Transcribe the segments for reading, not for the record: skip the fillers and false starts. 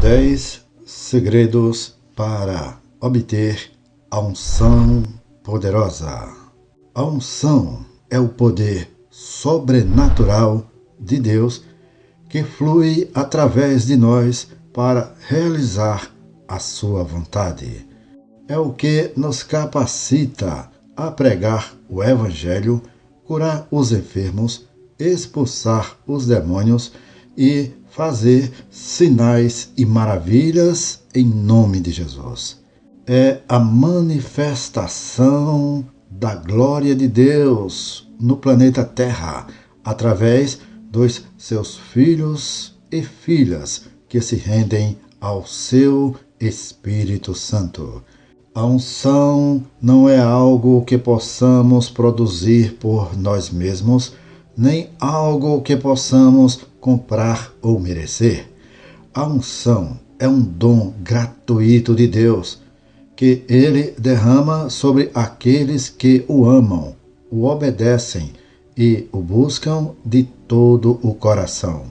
10 segredos para obter a unção poderosa. A unção é o poder sobrenatural de Deus que flui através de nós para realizar a sua vontade. É o que nos capacita a pregar o Evangelho, curar os enfermos, expulsar os demônios e fazer sinais e maravilhas em nome de Jesus. É a manifestação da glória de Deus no planeta Terra, através dos seus filhos e filhas que se rendem ao seu Espírito Santo. A unção não é algo que possamos produzir por nós mesmos, nem algo que possamos comprar ou merecer. A unção é um dom gratuito de Deus, que Ele derrama sobre aqueles que o amam, o obedecem e o buscam de todo o coração.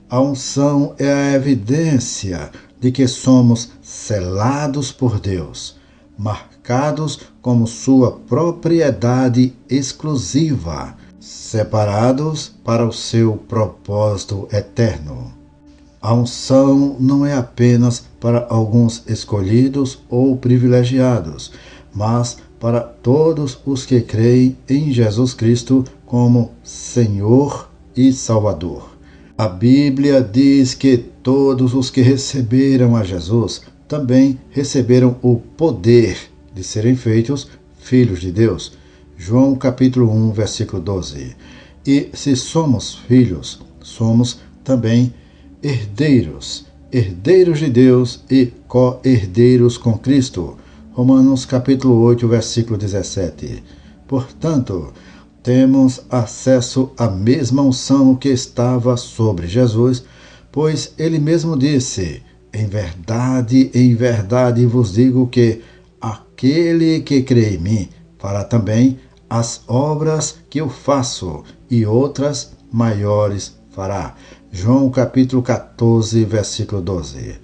A unção é a evidência de que somos selados por Deus, marcados como sua propriedade exclusiva, separados para o seu propósito eterno. A unção não é apenas para alguns escolhidos ou privilegiados, mas para todos os que creem em Jesus Cristo como Senhor e Salvador. A Bíblia diz que todos os que receberam a Jesus também receberam o poder de serem feitos filhos de Deus. João capítulo 1, versículo 12. E se somos filhos, somos também herdeiros, herdeiros de Deus e co-herdeiros com Cristo. Romanos capítulo 8, versículo 17. Portanto, temos acesso à mesma unção que estava sobre Jesus, pois ele mesmo disse: em verdade vos digo que aquele que crê em mim fará também as obras que eu faço, e outras maiores fará. João capítulo 14, versículo 12.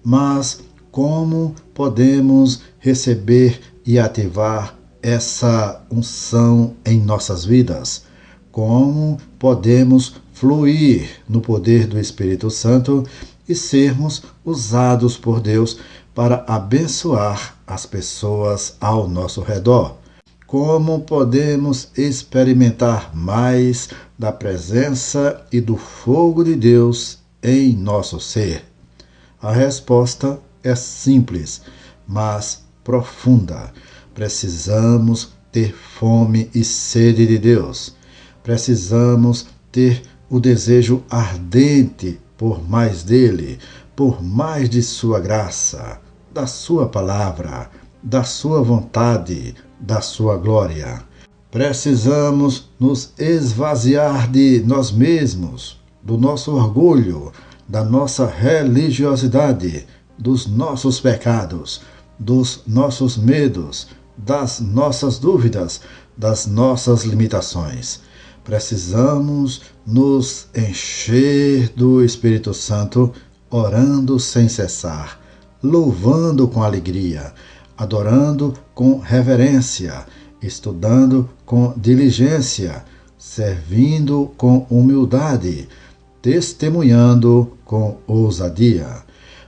Mas como podemos receber e ativar essa unção em nossas vidas? Como podemos fluir no poder do Espírito Santo e sermos usados por Deus para abençoar as pessoas ao nosso redor? Como podemos experimentar mais da presença e do fogo de Deus em nosso ser? A resposta é simples, mas profunda. Precisamos ter fome e sede de Deus. Precisamos ter o desejo ardente por mais dele, por mais de sua graça, da sua palavra, da sua vontade, da sua glória. Precisamos nos esvaziar de nós mesmos, do nosso orgulho, da nossa religiosidade, dos nossos pecados, dos nossos medos, das nossas dúvidas, das nossas limitações. Precisamos nos encher do Espírito Santo, orando sem cessar, louvando com alegria, adorando com reverência, estudando com diligência, servindo com humildade, testemunhando com ousadia.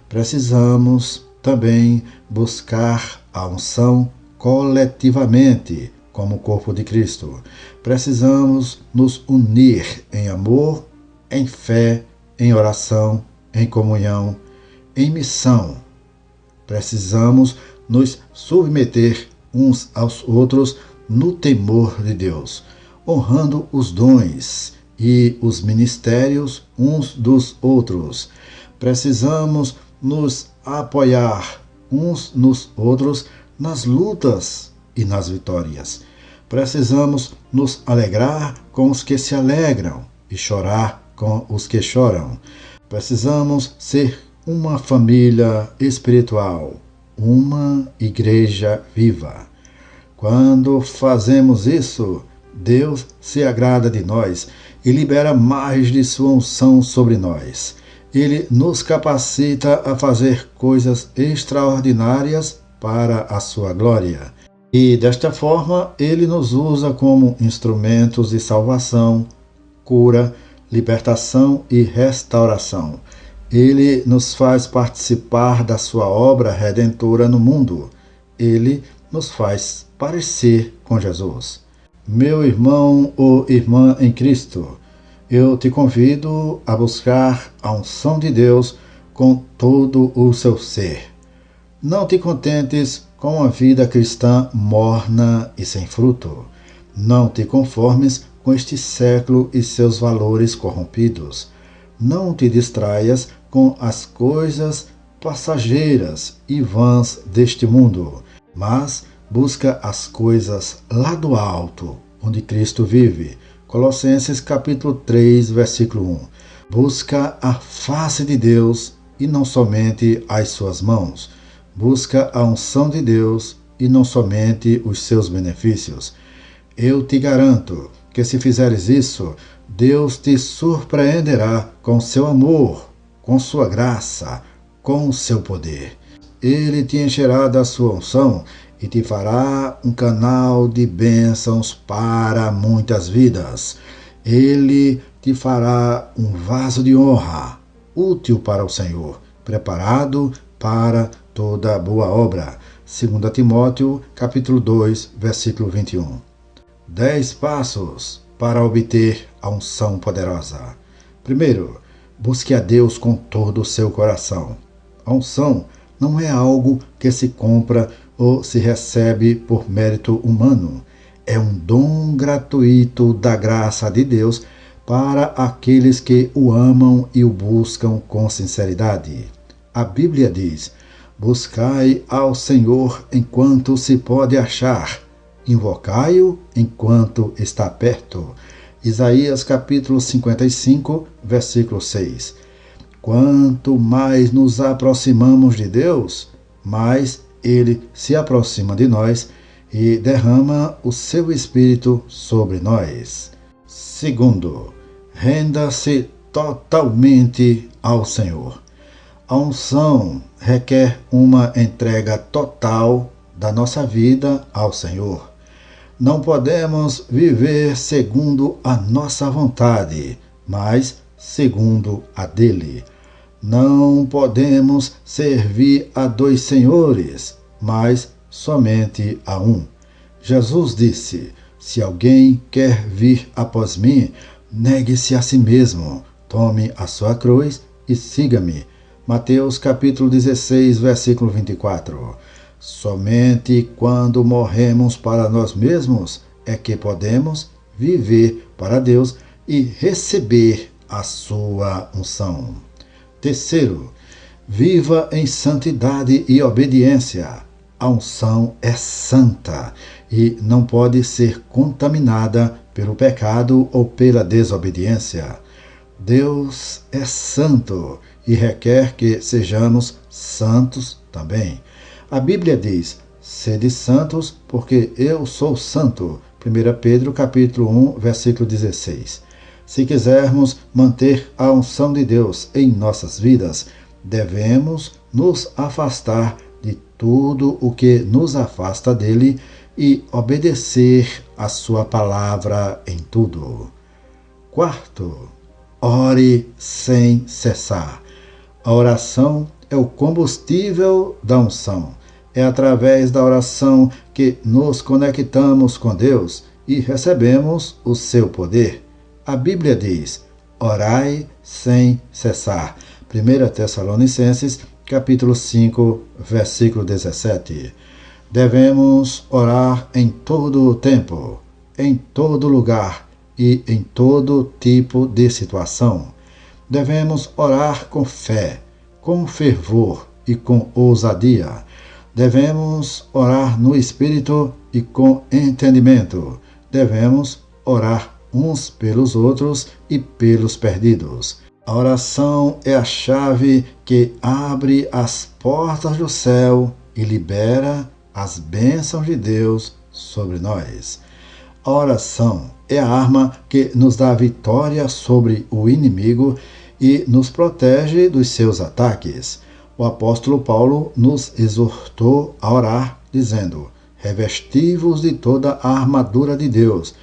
Precisamos também buscar a unção coletivamente, como corpo de Cristo. Precisamos nos unir em amor, em fé, em oração, em comunhão, em missão. Precisamos nos submeter uns aos outros no temor de Deus, honrando os dons e os ministérios uns dos outros. Precisamos nos apoiar uns nos outros nas lutas e nas vitórias. Precisamos nos alegrar com os que se alegram e chorar com os que choram. Precisamos ser uma família espiritual, uma igreja viva. Quando fazemos isso, Deus se agrada de nós e libera mais de sua unção sobre nós. Ele nos capacita a fazer coisas extraordinárias para a sua glória. E desta forma, ele nos usa como instrumentos de salvação, cura, libertação e restauração. Ele nos faz participar da sua obra redentora no mundo. Ele nos faz parecer com Jesus. Meu irmão ou irmã em Cristo, eu te convido a buscar a unção de Deus com todo o seu ser. Não te contentes com uma vida cristã morna e sem fruto. Não te conformes com este século e seus valores corrompidos. Não te distraias com as coisas passageiras e vãs deste mundo, mas busca as coisas lá do alto, onde Cristo vive. Colossenses capítulo 3, versículo 1. Busca a face de Deus e não somente as suas mãos. Busca a unção de Deus e não somente os seus benefícios. Eu te garanto que se fizeres isso, Deus te surpreenderá com seu amor, com sua graça, com o seu poder. Ele te encherá da sua unção e te fará um canal de bênçãos para muitas vidas. Ele te fará um vaso de honra, útil para o Senhor, preparado para toda boa obra. 2 Timóteo, capítulo 2, versículo 21. 10 passos para obter a unção poderosa. Primeiro, busque a Deus com todo o seu coração. A unção não é algo que se compra ou se recebe por mérito humano. É um dom gratuito da graça de Deus para aqueles que o amam e o buscam com sinceridade. A Bíblia diz: buscai ao Senhor enquanto se pode achar, invocai-o enquanto está perto. Isaías capítulo 55, versículo 6. Quanto mais nos aproximamos de Deus, mais Ele se aproxima de nós e derrama o seu Espírito sobre nós. Segundo, renda-se totalmente ao Senhor. A unção requer uma entrega total da nossa vida ao Senhor. Não podemos viver segundo a nossa vontade, mas segundo a dele. Não podemos servir a 2 senhores, mas somente a um. Jesus disse: se alguém quer vir após mim, negue-se a si mesmo, tome a sua cruz e siga-me. Mateus capítulo 16, versículo 24. Somente quando morremos para nós mesmos é que podemos viver para Deus e receber a sua unção. Terceiro, viva em santidade e obediência. A unção é santa e não pode ser contaminada pelo pecado ou pela desobediência. Deus é santo e requer que sejamos santos também. A Bíblia diz: sede santos, porque eu sou santo. 1 Pedro capítulo 1, versículo 16. Se quisermos manter a unção de Deus em nossas vidas, devemos nos afastar de tudo o que nos afasta dele e obedecer a sua palavra em tudo. Quarto, ore sem cessar. A oração é o combustível da unção. É através da oração que nos conectamos com Deus e recebemos o seu poder. A Bíblia diz: orai sem cessar. 1 Tessalonicenses, capítulo 5, versículo 17. Devemos orar em todo o tempo, em todo lugar e em todo tipo de situação. Devemos orar com fé, com fervor e com ousadia. Devemos orar no Espírito e com entendimento. Devemos orar uns pelos outros e pelos perdidos. A oração é a chave que abre as portas do céu e libera as bênçãos de Deus sobre nós. A oração é a arma que nos dá vitória sobre o inimigo e nos protege dos seus ataques. O apóstolo Paulo nos exortou a orar, dizendo: revesti-vos de toda a armadura de Deus,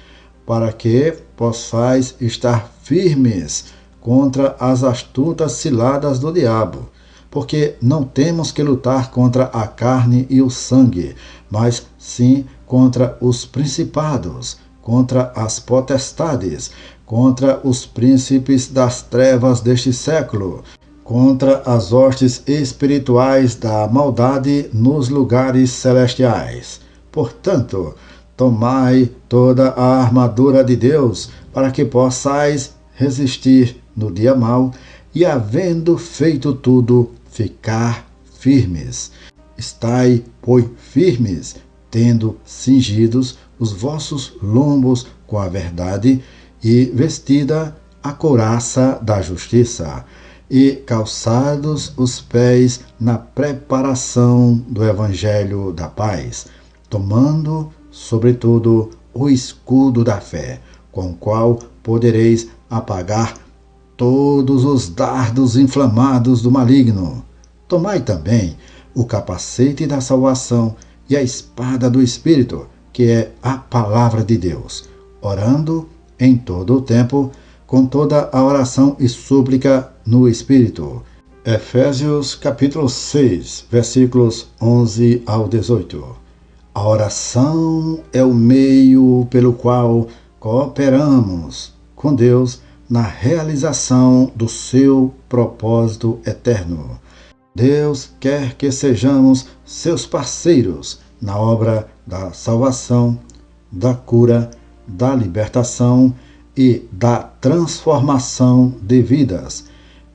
para que possais estar firmes contra as astutas ciladas do diabo. Porque não temos que lutar contra a carne e o sangue, mas sim contra os principados, contra as potestades, contra os príncipes das trevas deste século, contra as hostes espirituais da maldade nos lugares celestiais. Portanto, tomai toda a armadura de Deus, para que possais resistir no dia mau e, havendo feito tudo, ficar firmes. Estai, pois, firmes, tendo cingidos os vossos lombos com a verdade e vestida a couraça da justiça, e calçados os pés na preparação do evangelho da paz, tomando, sobretudo, o escudo da fé, com o qual podereis apagar todos os dardos inflamados do maligno. Tomai também o capacete da salvação e a espada do Espírito, que é a palavra de Deus, orando em todo o tempo, com toda a oração e súplica no Espírito. Efésios capítulo 6, versículos 11 ao 18. A oração é o meio pelo qual cooperamos com Deus na realização do seu propósito eterno. Deus quer que sejamos seus parceiros na obra da salvação, da cura, da libertação e da transformação de vidas.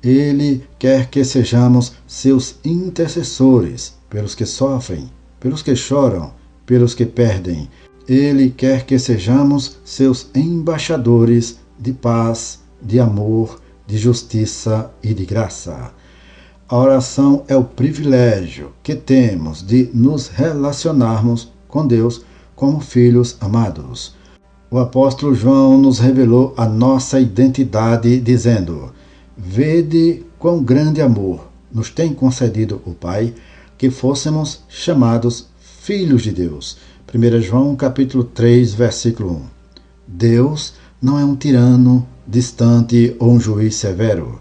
Ele quer que sejamos seus intercessores pelos que sofrem, pelos que choram, pelos que perdem. Ele quer que sejamos seus embaixadores de paz, de amor, de justiça e de graça. A oração é o privilégio que temos de nos relacionarmos com Deus como filhos amados. O apóstolo João nos revelou a nossa identidade dizendo: vede quão grande amor nos tem concedido o Pai, que fôssemos chamados filhos de Deus. 1 João capítulo 3, versículo 1. Deus não é um tirano distante ou um juiz severo.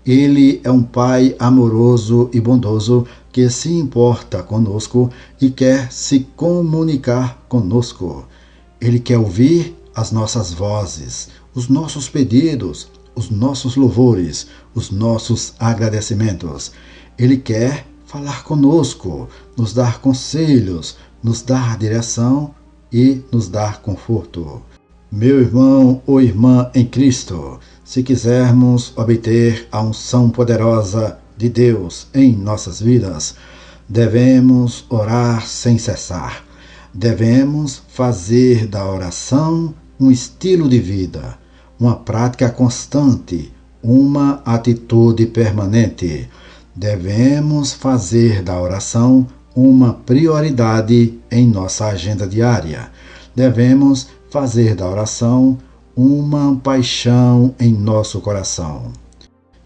Ele é um Pai amoroso e bondoso que se importa conosco e quer se comunicar conosco. Ele quer ouvir as nossas vozes, os nossos pedidos, os nossos louvores, os nossos agradecimentos. Ele quer falar conosco, nos dar conselhos, nos dar direção e nos dar conforto. Meu irmão ou irmã em Cristo, se quisermos obter a unção poderosa de Deus em nossas vidas, devemos orar sem cessar. Devemos fazer da oração um estilo de vida, uma prática constante, uma atitude permanente. Devemos fazer da oração uma prioridade em nossa agenda diária. Devemos fazer da oração uma paixão em nosso coração.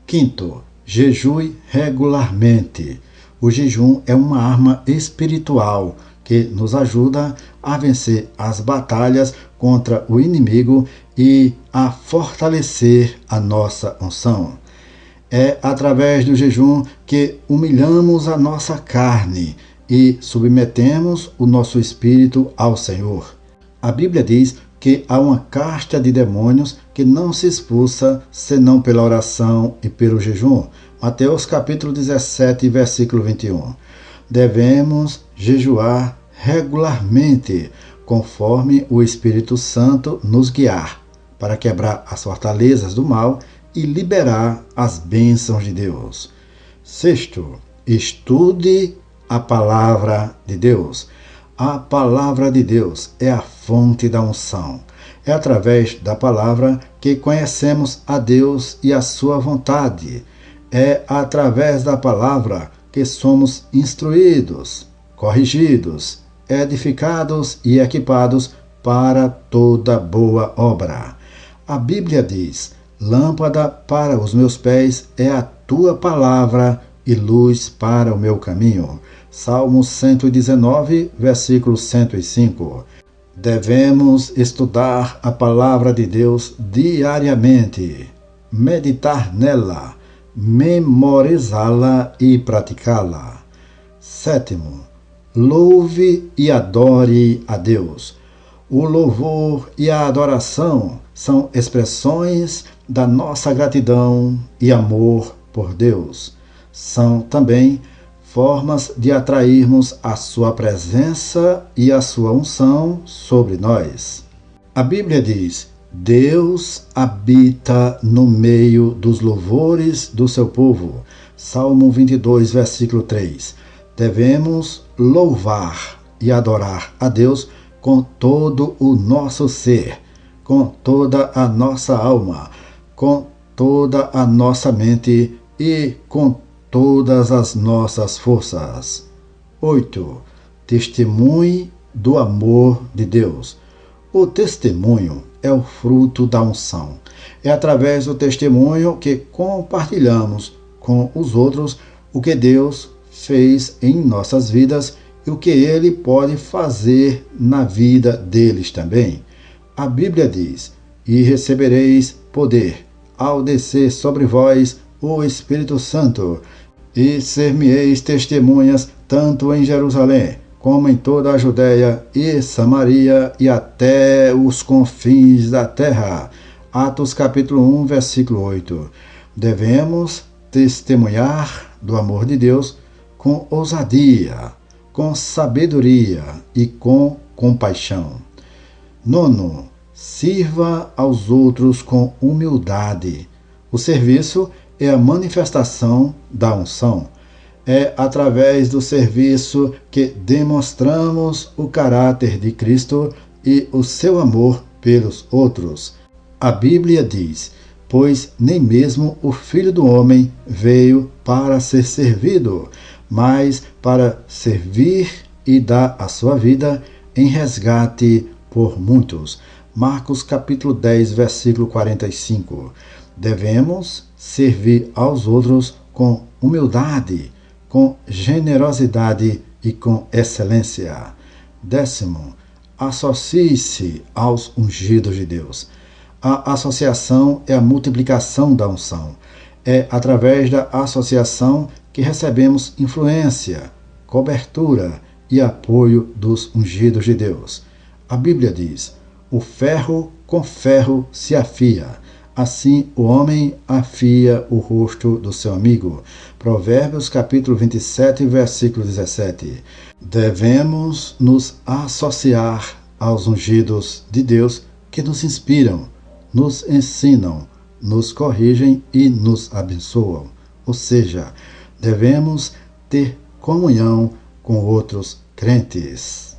Quinto, jejue regularmente. O jejum é uma arma espiritual que nos ajuda a vencer as batalhas contra o inimigo e a fortalecer a nossa unção. É através do jejum que humilhamos a nossa carne e submetemos o nosso espírito ao Senhor. A Bíblia diz que há uma casta de demônios que não se expulsa senão pela oração e pelo jejum. Mateus capítulo 17, versículo 21. Devemos jejuar regularmente, conforme o Espírito Santo nos guiar, para quebrar as fortalezas do mal e liberar as bênçãos de Deus. Sexto, estude a palavra de Deus. A palavra de Deus é a fonte da unção. É através da palavra que conhecemos a Deus e a sua vontade. É através da palavra que somos instruídos, corrigidos, edificados e equipados para toda boa obra. A Bíblia diz: Lâmpada para os meus pés é a tua palavra e luz para o meu caminho. Salmo 119, versículo 105. Devemos estudar a palavra de Deus diariamente, meditar nela, memorizá-la e praticá-la. 7. Louve e adore a Deus. O louvor e a adoração são expressões da nossa gratidão e amor por Deus. São também formas de atrairmos a sua presença e a sua unção sobre nós. A Bíblia diz: Deus habita no meio dos louvores do seu povo. Salmo 22, versículo 3. Devemos louvar e adorar a Deus com todo o nosso ser, com toda a nossa alma, com toda a nossa mente e com todas as nossas forças. 8. Testemunhe do amor de Deus. O testemunho é o fruto da unção. É através do testemunho que compartilhamos com os outros o que Deus fez em nossas vidas e o que Ele pode fazer na vida deles também. A Bíblia diz: e recebereis poder ao descer sobre vós o Espírito Santo, e ser-me-eis testemunhas tanto em Jerusalém, como em toda a Judéia e Samaria e até os confins da terra. Atos capítulo 1, versículo 8. Devemos testemunhar do amor de Deus com ousadia, com sabedoria e com compaixão. 9. Sirva aos outros com humildade. O serviço é a manifestação da unção. É através do serviço que demonstramos o caráter de Cristo e o seu amor pelos outros. A Bíblia diz: pois nem mesmo o Filho do Homem veio para ser servido, mas para servir e dar a sua vida em resgate por muitos. Marcos capítulo 10, versículo 45. Devemos servir aos outros com humildade, com generosidade e com excelência. 10. Associe-se aos ungidos de Deus. A associação é a multiplicação da unção. É através da associação que recebemos influência, cobertura e apoio dos ungidos de Deus. A Bíblia diz: o ferro com ferro se afia, assim o homem afia o rosto do seu amigo. Provérbios capítulo 27, versículo 17. Devemos nos associar aos ungidos de Deus que nos inspiram, nos ensinam, nos corrigem e nos abençoam. Ou seja, devemos ter comunhão com outros crentes.